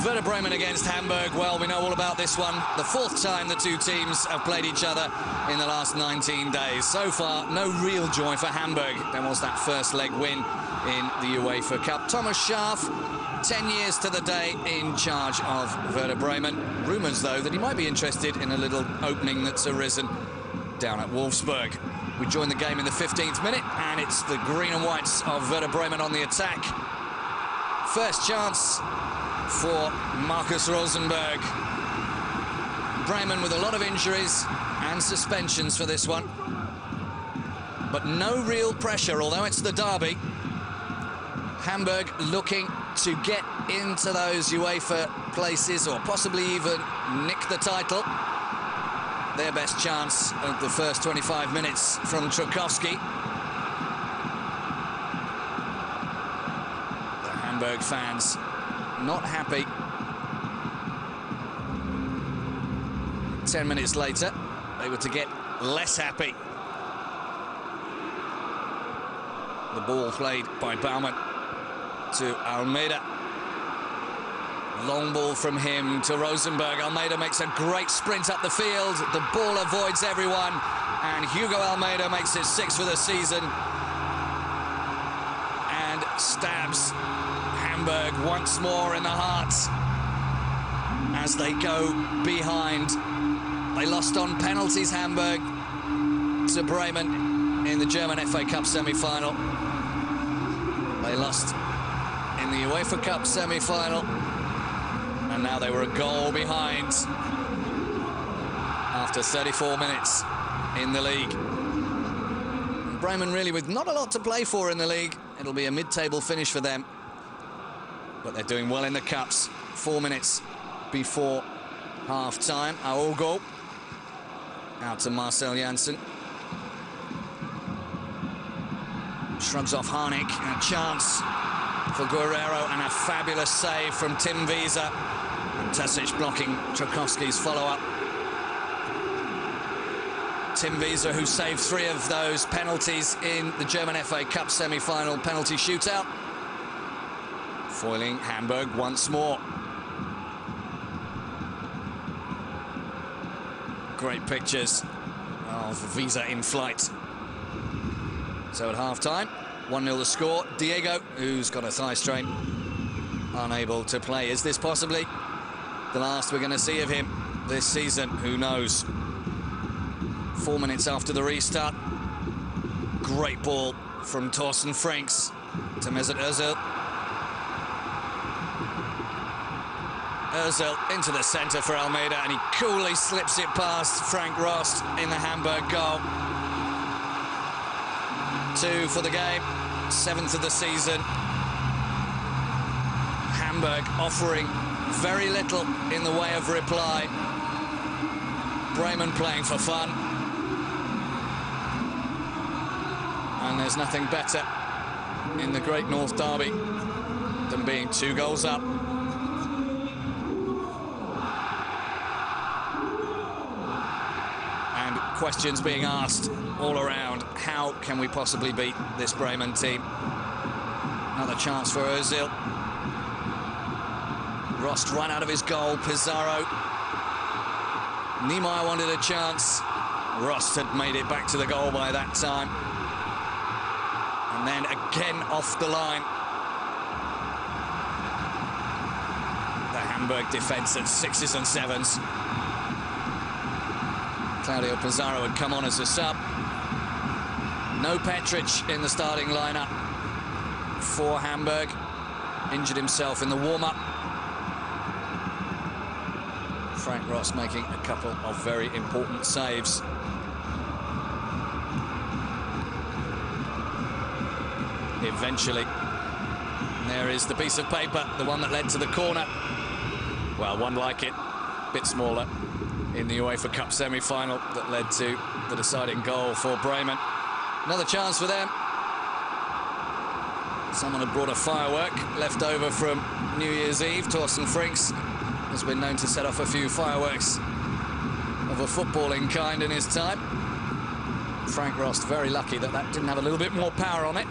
Werder Bremen against Hamburg. Well, we know all about this one. The fourth time the two teams have played each other in the last 19 days. So far, no real joy for Hamburg. There was that first leg win in the UEFA Cup. Thomas Schaaf, 10 years to the day in charge of Werder Bremen. Rumours, though, that he might be interested in a little opening that's arisen down at Wolfsburg. We join the game in the 15th minute, and it's the green and whites of Werder Bremen on the attack. First chance for Marcus Rosenberg. Bremen with a lot of injuries and suspensions for this one. But no real pressure, although it's the derby. Hamburg looking to get into those UEFA places or possibly even nick the title. Their best chance of the first 25 minutes from Trukowski. The Hamburg fans not happy. 10 minutes later, they were to get less happy. The ball played by Baumann to Almeida. Long ball from him to Rosenberg. Almeida makes a great sprint up the field. The ball avoids everyone, and Hugo Almeida makes it 6 for the season and stabs Hamburg once more in the heart as they go behind. They lost on penalties, Hamburg, to Bremen in the German FA Cup semi-final. They lost in the UEFA Cup semi-final, and now they were a goal behind after 34 minutes in the league. Bremen really with not a lot to play for in the league. It'll be a mid-table finish for them, but they're doing well in the cups. 4 minutes before half-time. Aogo out to Marcel Janssen. Shrugs off Harnik, and a chance for Guerrero, and a fabulous save from Tim Wiese. And Tasic blocking Trukowski's follow-up. Tim Wiese, who saved 3 of those penalties in the German FA Cup semi-final penalty shootout. Foiling Hamburg once more. Great pictures of Wiese in flight. So at half-time, 1-0 the score. Diego, who's got a thigh strain, unable to play. Is this possibly the last we're going to see of him this season? Who knows? 4 minutes after the restart. Great ball from Thorsten Franks to Mesut Ozil. Ozil into the centre for Almeida, and he coolly slips it past Frank Rost in the Hamburg goal. 2 for the game, 7th of the season. Hamburg offering very little in the way of reply. Bremen playing for fun. And there's nothing better in the Great North Derby than being 2 goals up. And questions being asked all around. How can we possibly beat this Bremen team? Another chance for Ozil. Rost run out of his goal. Pizarro. Niemeyer wanted a chance. Rost had made it back to the goal by that time. And then again off the line. The Hamburg defence at 6s and 7s. Claudio Pizarro had come on as a sub. No Petric in the starting lineup for Hamburg. Injured himself in the warm-up. Frank Ross making a couple of very important saves. Eventually, there is the piece of paper, the one that led to the corner. Well, one like it, a bit smaller, in the UEFA Cup semi-final that led to the deciding goal for Bremen. Another chance for them. Someone had brought a firework left over from New Year's Eve. Thorsten Franks has been known to set off a few fireworks of a footballing kind in his time. Frank Rost very lucky that that didn't have a little bit more power on it.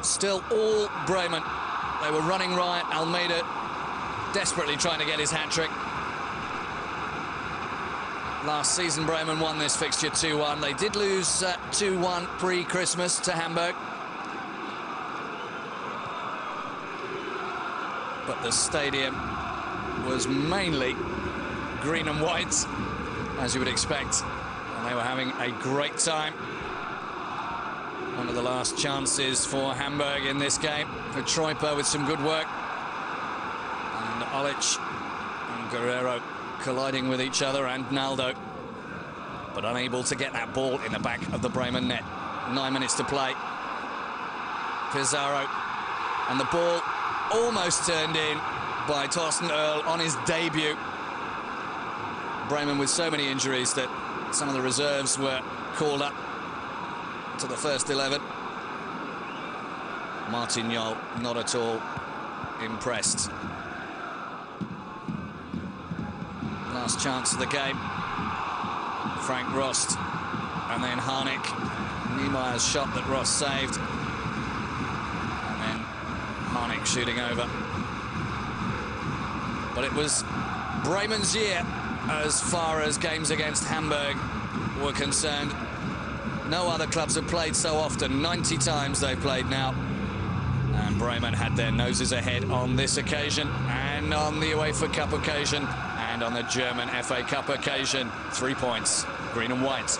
Still all Bremen They were running riot. Almeida desperately trying to get his hat-trick. Last season, Bremen won this fixture 2-1. They did lose 2-1 pre-Christmas to Hamburg. But the stadium was mainly green and white, as you would expect. And they were having a great time. One of the last chances for Hamburg in this game. For Troiper with some good work. And Olic and Guerrero colliding with each other, and Naldo, but unable to get that ball in the back of the Bremen net. 9 minutes to play. Pizarro, and the ball almost turned in by Thorsten Earl on his debut. Bremen with so many injuries that some of the reserves were called up to the first 11. Martin Jol not at all impressed. Last chance of the game. Frank Rost, and then Harnik. Niemeyer's shot that Rost saved. And then Harnik shooting over. But it was Bremen's year as far as games against Hamburg were concerned. No other clubs have played so often. 90 times they've played now. And Bremen had their noses ahead on this occasion, and on the UEFA Cup occasion, and on the German FA Cup occasion. 3 points, green and white.